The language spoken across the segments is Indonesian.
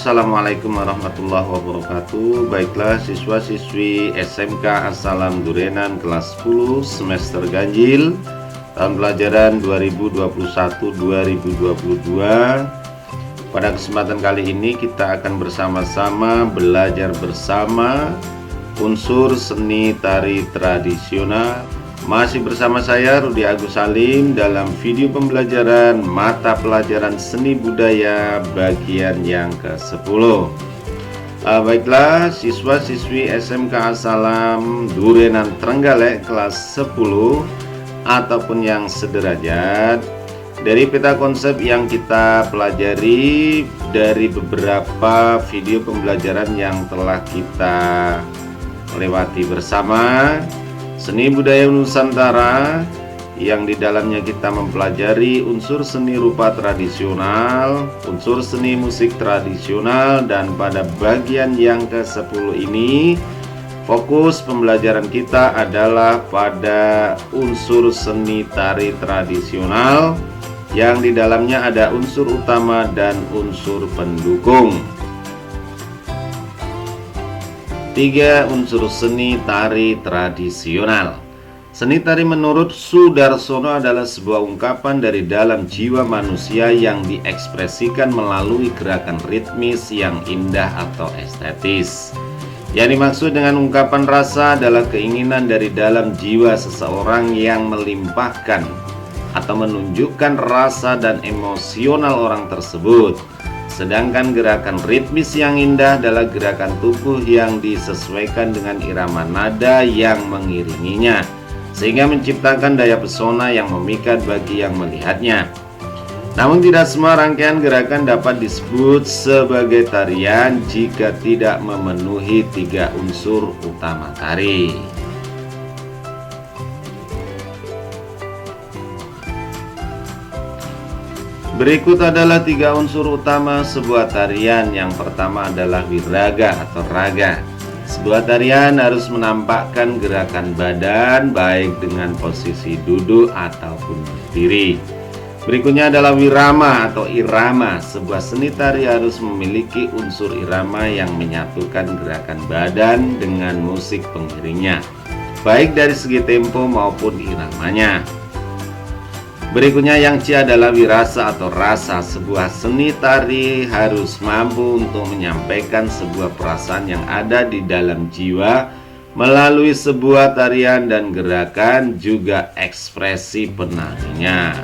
Assalamualaikum warahmatullahi wabarakatuh. Baiklah siswa-siswi SMK As-Salam Durenan kelas 10 semester ganjil tahun pelajaran 2021-2022. Pada kesempatan kali ini kita akan bersama-sama belajar bersama unsur seni tari tradisional. Masih bersama saya Rudi Agus Salim dalam video pembelajaran mata pelajaran seni budaya bagian yang ke-10. Baiklah siswa-siswi SMK As-Salam Durenan Trenggalek kelas 10 ataupun yang sederajat, dari peta konsep yang kita pelajari dari beberapa video pembelajaran yang telah kita lewati bersama, seni budaya Nusantara, yang di dalamnya kita mempelajari unsur seni rupa tradisional, unsur seni musik tradisional, dan pada bagian yang ke-10 ini fokus pembelajaran kita adalah pada unsur seni tari tradisional, yang di dalamnya ada unsur utama dan unsur pendukung. 3 unsur seni tari tradisional. Seni tari menurut Sudarsono adalah sebuah ungkapan dari dalam jiwa manusia yang diekspresikan melalui gerakan ritmis yang indah atau estetis. Yang dimaksud dengan ungkapan rasa adalah keinginan dari dalam jiwa seseorang yang melimpahkan atau menunjukkan rasa dan emosional orang tersebut. Sedangkan gerakan ritmis yang indah adalah gerakan tubuh yang disesuaikan dengan irama nada yang mengiringinya, sehingga menciptakan daya pesona yang memikat bagi yang melihatnya. Namun tidak semua rangkaian gerakan dapat disebut sebagai tarian jika tidak memenuhi 3 unsur utama tari. Berikut adalah 3 unsur utama sebuah tarian. Yang pertama adalah wiraga atau raga. Sebuah tarian harus menampakkan gerakan badan baik dengan posisi duduk ataupun berdiri. Berikutnya adalah wirama atau irama. Sebuah seni tari harus memiliki unsur irama yang menyatukan gerakan badan dengan musik pengiringnya, baik dari segi tempo maupun iramanya. Berikutnya yang C adalah wirasa atau rasa. Sebuah seni tari harus mampu untuk menyampaikan sebuah perasaan yang ada di dalam jiwa melalui sebuah tarian dan gerakan, juga ekspresi penarinya.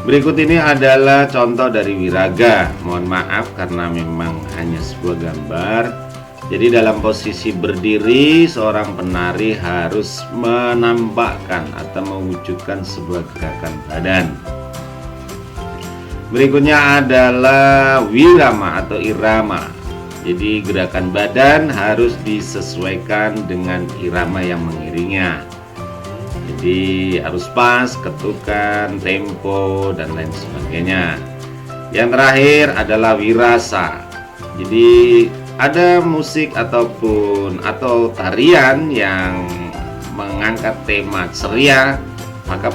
Berikut ini adalah contoh dari wiraga. Mohon maaf karena memang hanya sebuah gambar. Jadi dalam posisi berdiri, seorang penari harus menampakkan atau mewujudkan sebuah gerakan badan. Berikutnya adalah wirama atau irama. Jadi gerakan badan harus disesuaikan dengan irama yang mengiringnya. Jadi harus pas, ketukan, tempo, dan lain sebagainya. Yang terakhir adalah wirasa. Jadi ada musik atau tarian yang mengangkat tema ceria, maka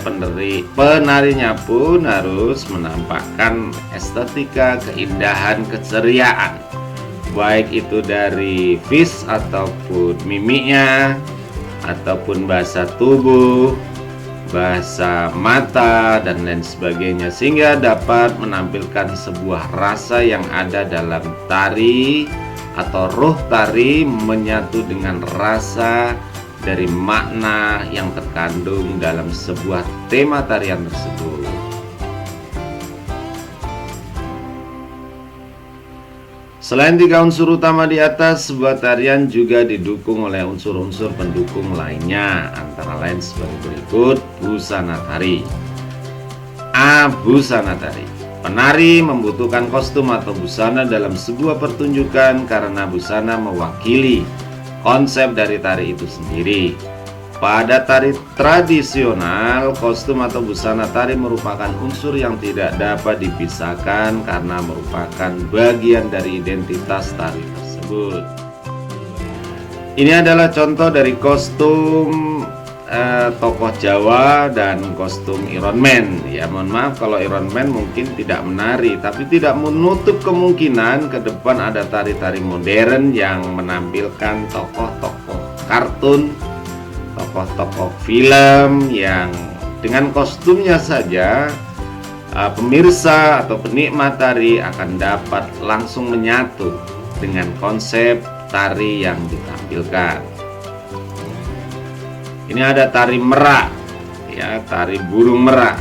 penarinya pun harus menampakkan estetika, keindahan, keceriaan, baik itu dari vis ataupun mimiknya, ataupun bahasa tubuh, bahasa mata, dan lain sebagainya, sehingga dapat menampilkan sebuah rasa yang ada dalam tari atau roh tari menyatu dengan rasa dari makna yang terkandung dalam sebuah tema tarian tersebut. Selain 3 unsur utama di atas, sebuah tarian juga didukung oleh unsur-unsur pendukung lainnya, antara lain sebagai berikut. Busana tari. A. Busana tari. Penari membutuhkan kostum atau busana dalam sebuah pertunjukan karena busana mewakili konsep dari tari itu sendiri. Pada tari tradisional, kostum atau busana tari merupakan unsur yang tidak dapat dipisahkan karena merupakan bagian dari identitas tari tersebut. Ini adalah contoh dari kostum tokoh Jawa dan kostum Iron Man. Ya mohon maaf kalau Iron Man mungkin tidak menari, tapi tidak menutup kemungkinan ke depan ada tari-tari modern yang menampilkan tokoh-tokoh kartun, tokoh-tokoh film yang dengan kostumnya saja pemirsa atau penikmat tari akan dapat langsung menyatu dengan konsep tari yang ditampilkan. Ini ada tari merak, ya, tari burung merak.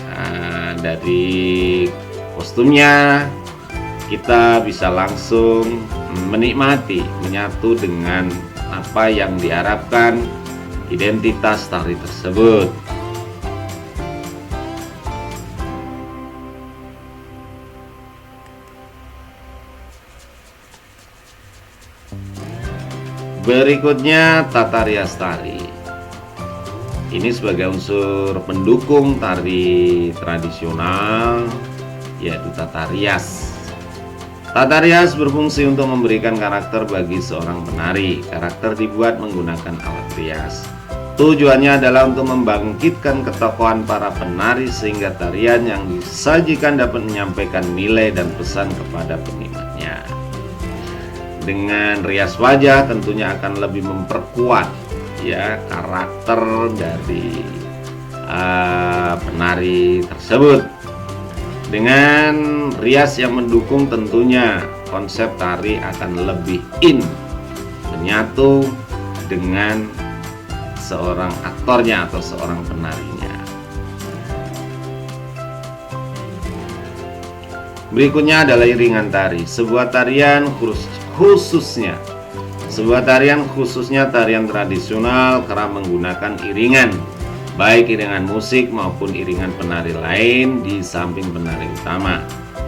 Nah, dari kostumnya kita bisa langsung menikmati, menyatu dengan apa yang diharapkan identitas tari tersebut. Berikutnya tata rias tari. Ini sebagai unsur pendukung tari tradisional, yaitu tata rias. Tata rias berfungsi untuk memberikan karakter bagi seorang penari. Karakter dibuat menggunakan alat rias. Tujuannya adalah untuk membangkitkan ketokohan para penari sehingga tarian yang disajikan dapat menyampaikan nilai dan pesan kepada penikmatnya. Dengan rias wajah tentunya akan lebih memperkuat, ya, karakter dari penari tersebut. Dengan rias yang mendukung tentunya konsep tari akan lebih menyatu dengan seorang aktornya atau seorang penarinya. Berikutnya adalah iringan tari. Sebuah tarian khususnya tarian tradisional kerap menggunakan iringan, baik iringan musik maupun iringan penari lain di samping penari utama.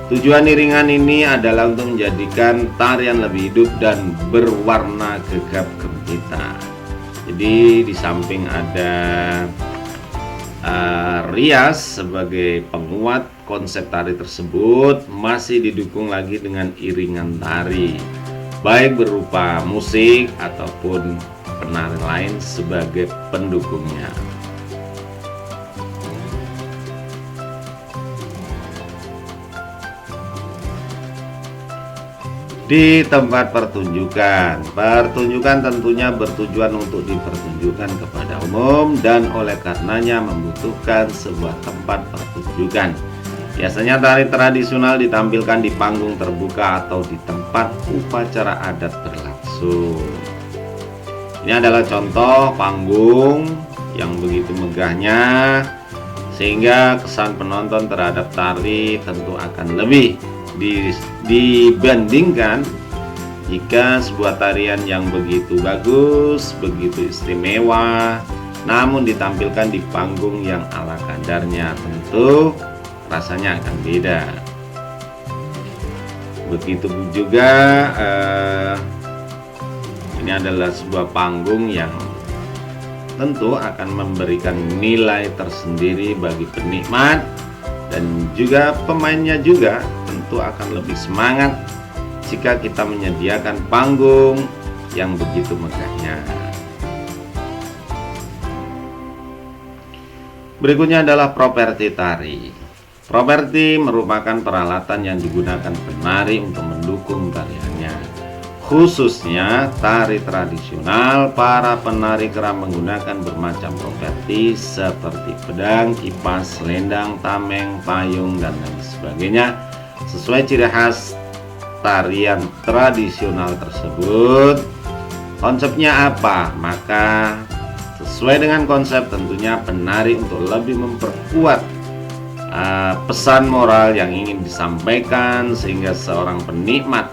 Tujuan iringan ini adalah untuk menjadikan tarian lebih hidup dan berwarna gegap gempita. Jadi di samping ada rias sebagai penguat konsep tari tersebut, masih didukung lagi dengan iringan tari, baik berupa musik ataupun penari lain sebagai pendukungnya. Di tempat pertunjukan tentunya bertujuan untuk dipertunjukkan kepada umum dan oleh karenanya membutuhkan sebuah tempat pertunjukan. Biasanya tari tradisional ditampilkan di panggung terbuka atau di tempat upacara adat berlangsung. Ini adalah contoh panggung yang begitu megahnya, sehingga kesan penonton terhadap tari tentu akan lebih dibandingkan jika sebuah tarian yang begitu bagus, begitu istimewa, namun ditampilkan di panggung yang ala kadarnya, tentu rasanya akan beda. Begitu juga ini adalah sebuah panggung yang tentu akan memberikan nilai tersendiri bagi penikmat, dan juga pemainnya juga tentu akan lebih semangat jika kita menyediakan panggung yang begitu megahnya. Berikutnya adalah properti tari. Properti merupakan peralatan yang digunakan penari untuk mendukung tariannya. Khususnya tari tradisional, para penari kerap menggunakan bermacam properti seperti pedang, kipas, selendang, tameng, payung, dan lain sebagainya sesuai ciri khas tarian tradisional tersebut. Konsepnya apa? Maka sesuai dengan konsep tentunya penari untuk lebih memperkuat pesan moral yang ingin disampaikan, sehingga seorang penikmat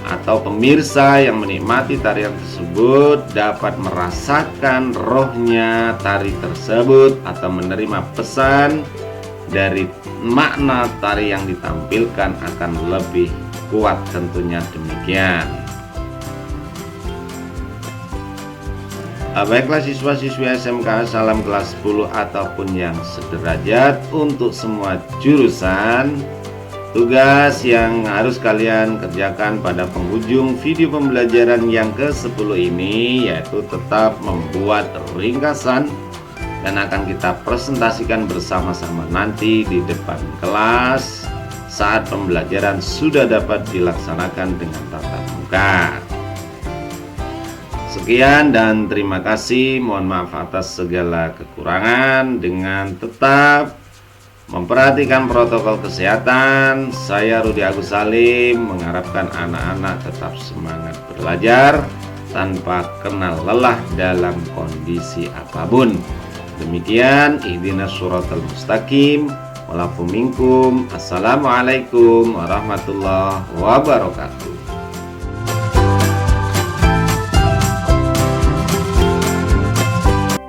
atau pemirsa yang menikmati tarian tersebut dapat merasakan rohnya tari tersebut atau menerima pesan dari makna tari yang ditampilkan akan lebih kuat, tentunya demikian. Baiklah siswa-siswi SMK Salam kelas 10 ataupun yang sederajat, untuk semua jurusan Tugas yang harus kalian kerjakan pada penghujung video pembelajaran yang ke-10 ini yaitu tetap membuat ringkasan dan akan kita presentasikan bersama-sama nanti di depan kelas saat pembelajaran sudah dapat dilaksanakan dengan tatap muka. Sekian dan terima kasih. Mohon maaf atas segala kekurangan. Dengan tetap memperhatikan protokol kesehatan, saya Rudi Agus Salim mengharapkan anak-anak tetap semangat belajar tanpa kenal lelah dalam kondisi apapun. Demikian, ihdinas shiratal mustaqim, walakum minkum. Assalamualaikum warahmatullahi wabarakatuh.